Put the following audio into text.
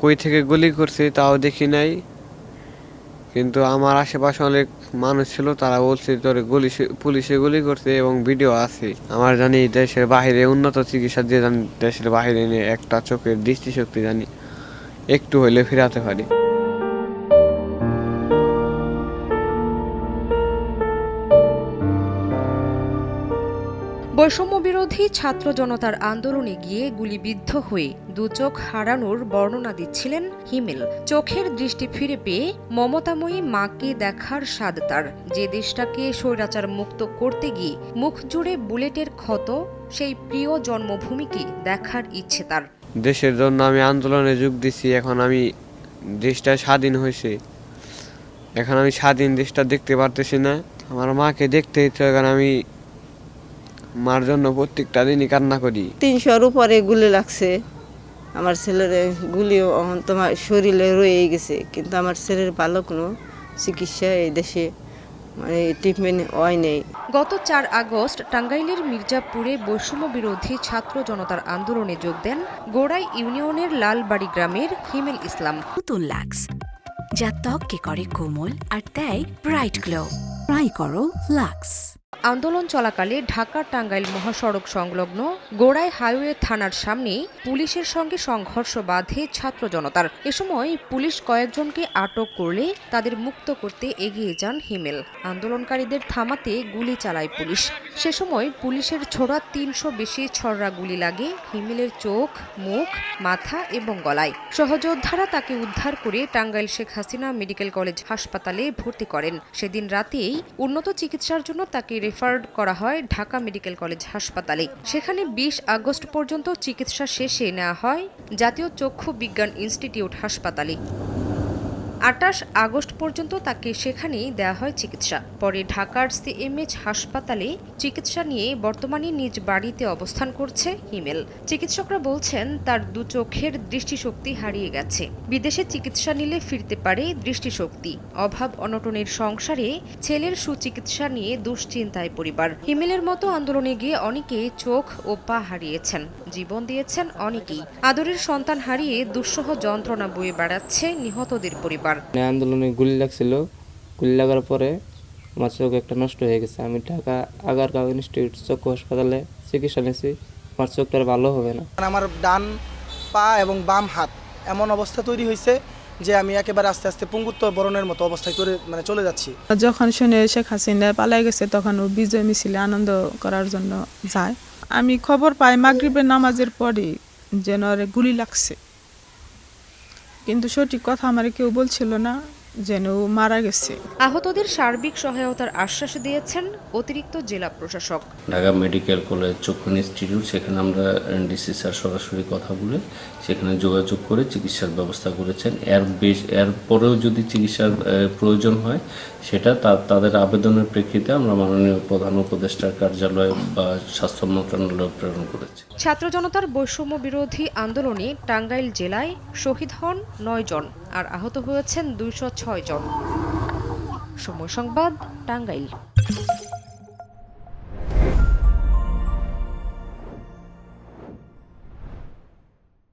কই থেকে গুলি করছে তাও দেখি নাই, কিন্তু আমার আশেপাশে অনেক মানুষ ছিল, তারা বলছে তোরে পুলিশে গুলি করছে এবং ভিডিও আছে। আমার জানি দেশের বাইরে উন্নত চিকিৎসা দিয়ে জানি দেশের বাইরে নিয়ে একটা চোখের দৃষ্টিশক্তি জানি একটু হইলে ফেরাতে পারি। বৈষম্যবিরোধী ছাত্র জনতার আন্দোলনে গিয়ে গুলিবিদ্ধ হয়ে দুচোখ হারানোর বর্ণনা দিচ্ছিলেন হিমেল। চোখের দৃষ্টি ফিরে পেয়ে মমতাময়ী মাকে দেখার স্বাদ তার। যে দেশটাকে স্বৈরাচার মুক্ত করতে গিয়ে মুখ জুড়ে বুলেটের ক্ষত, সেই প্রিয় জন্মভূমিকে দেখার ইচ্ছে তার। দেশের জন্য আমি আন্দোলনে যোগ দিছি, এখন আমি দেশটা স্বাধীন হয়েছে, এখন আমি স্বাধীন দেশটা দেখতে পারতেছি না। আমার মাকে দেখতে ইচ্ছে, কারণ আমি মার জন্য প্রত্যেকটা দিনই কান্না করি। 300-র উপরে গুলি লাগছে আমার ছেলের, গুলি তোমার শরীরে রয়ে গেছে, কিন্তু আমার ছেলের ভালো কোনো চিকিৎসা এই দেশে মানে ট্রিটমেন্ট হয় নেই। গত 4 আগস্ট টাঙ্গাইলের মির্জাপুরে বৈষম্য বিরোধী ছাত্র জনতার আন্দোলনে যোগ দেন গোড়াই ইউনিয়নের লালবাড়ি গ্রামের হিমেল ইসলাম। নতুন লাক্স, যা ত্বককে করে কোমল আর দেয় ব্রাইট গ্লো। ট্রাই করো লাক্স। আন্দোলন চলাকালে ঢাকা টাঙ্গাইল মহাসড়ক সংলগ্ন গোড়াই হাইওয়ে থানার সামনে পুলিশের সঙ্গে সংঘর্ষ বাধে ছাত্র জনতার। এ সময় পুলিশ কয়েকজনকে আটক করলে তাদের মুক্ত করতে এগিয়ে যান হিমেল। আন্দোলনকারীদের থামাতে গুলি চালায় পুলিশ। সে সময় পুলিশের ছোড়া 300 বেশি ছররা গুলি লাগে হিমেলের চোখ, মুখ, মাথা এবং গলায়। সহযোদ্ধারা তাকে উদ্ধার করে টাঙ্গাইল শেখ হাসিনা মেডিকেল কলেজ হাসপাতালে ভর্তি করেন। সেদিন রাতেই উন্নত চিকিৎসার জন্য তাকে রেফার করা হয় ঢাকা মেডিকেল কলেজ হাসপাতালে। সেখানে 20 আগস্ট পর্যন্ত চিকিৎসা শেষে নেওয়া হয় জাতীয় চক্ষু বিজ্ঞান ইনস্টিটিউট হাসপাতালে। 28 আগস্ট পর্যন্ত তাকে সেখানেই দেওয়া হয় চিকিৎসা। পরে ঢাকার সিএমএইচ হাসপাতালে চিকিৎসা নিয়ে বর্তমানে নিজ বাড়িতে অবস্থান করছে হিমেল। চিকিৎসকরা বলছেন তার দু চোখের দৃষ্টিশক্তি হারিয়ে গেছে। বিদেশে চিকিৎসা নিলে ফিরতে পারে দৃষ্টিশক্তি। অভাব অনটনের সংসারে ছেলের সুচিকিৎসা নিয়ে দুশ্চিন্তায় পরিবার। হিমেলের মতো আন্দোলনে গিয়ে অনেকে চোখ ও পা হারিয়েছেন, জীবন দিয়েছেন অনেকেই। আদরের সন্তান হারিয়ে দুঃসহ যন্ত্রণা বয়ে বেড়াচ্ছে নিহতদের পরিবার। আন্দোলনে গুলি লাগছিল, গুলি লাগার পরে আমার চোখ একটা নষ্ট হয়ে গেছে। আমি ঢাকা আগারগাঁও ইনস্টিটিউট চক্ষু হাসপাতালে চিকিৎসা নিয়েছি, আমার চোখটা ভালো হবে না। আমার ডান পা এবং বাম হাত এমন অবস্থা তৈরি হয়েছে যে আমি একেবারে আস্তে আস্তে পঙ্গুত্ব বরণের মতো অবস্থায় চলে যাচ্ছি। যখন শুনে শেখ হাসিনা পালাই গেছে তখন ও বিজয় মিছিলে আনন্দ করার জন্য যায়। আমি খবর পাই মাগরিবের নামাজের পরে যেন গুলি লাগছে, কিন্তু সঠিক কথা আমার কেউ বলছিল না যেন মারা গেছে। আহতদের সার্বিক সহায়তার আশ্বাস দিয়েছেন অতিরিক্ত জেলা প্রশাসক। ঢাকা মেডিকেল কলেজ চক্ষু ইনস্টিটিউট, সেখানে আমরা ডিসি স্যার সরাসরি কথা বলে সেখানে যোগাযোগ করে চিকিৎসার ব্যবস্থা করেছেন। এর পরেও যদি চিকিৎসার প্রয়োজন হয় সেটা তাদের আবেদনের প্রেক্ষিতে আমরা মাননীয় প্রধান উপদেষ্টার কার্যালয় বা স্বাস্থ্য মন্ত্রণালয়ে প্রেরণ করেছি। ছাত্র জনতার বৈষম্য বিরোধী আন্দোলনে টাঙ্গাইল জেলায় শহীদ হন 9 জন আর আহত হয়েছেন 206 জন। সময় সংবাদ, টাঙ্গাইল।